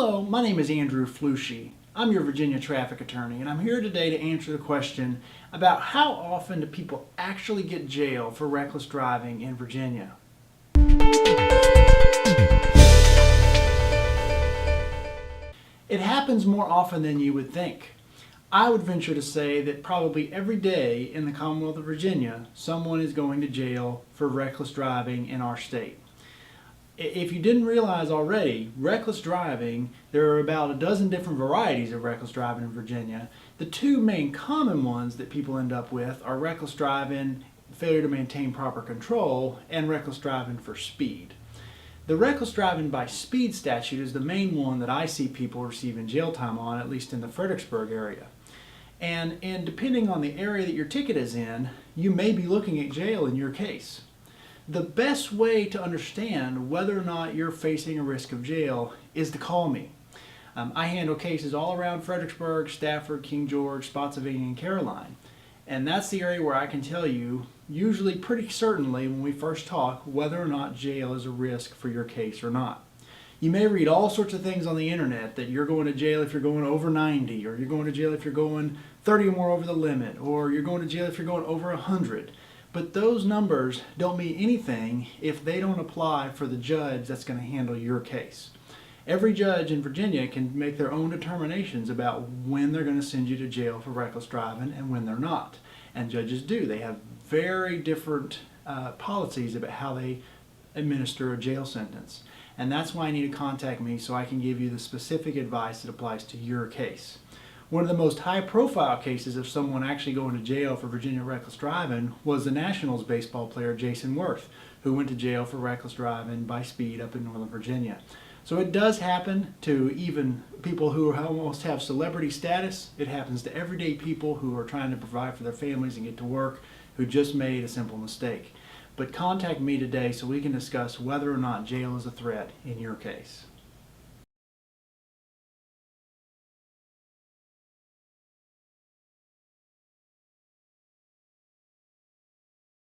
Hello, my name is Andrew Flushy. I'm your Virginia traffic attorney, and I'm here today to answer the question about how often do people actually get jailed for reckless driving in Virginia. It happens more often than you would think. I would venture to say that probably every day in the Commonwealth of Virginia, someone is going to jail for reckless driving in our state. If you didn't realize already, reckless driving, there are about a dozen different varieties of reckless driving in Virginia. The two main common ones that people end up with are reckless driving, failure to maintain proper control, and reckless driving for speed. The reckless driving by speed statute is the main one that I see people receiving jail time on, at least in the Fredericksburg area. And depending on the area that your ticket is in, you may be looking at jail in your case. The best way to understand whether or not you're facing a risk of jail is to call me. I handle cases all around Fredericksburg, Stafford, King George, Spotsylvania, and Caroline. And that's the area where I can tell you, usually pretty certainly when we first talk, whether or not jail is a risk for your case or not. You may read all sorts of things on the internet that you're going to jail if you're going over 90, or you're going to jail if you're going 30 or more over the limit, or you're going to jail if you're going over 100. But those numbers don't mean anything if they don't apply for the judge that's going to handle your case. Every judge in Virginia can make their own determinations about when they're going to send you to jail for reckless driving and when they're not. And judges do. They have very different policies about how they administer a jail sentence. And that's why you need to contact me so I can give you the specific advice that applies to your case. One of the most high-profile cases of someone actually going to jail for Virginia reckless driving was the Nationals baseball player Jason Worth, who went to jail for reckless driving by speed up in Northern Virginia. So it does happen to even people who almost have celebrity status. It happens to everyday people who are trying to provide for their families and get to work, who just made a simple mistake. But contact me today so we can discuss whether or not jail is a threat in your case.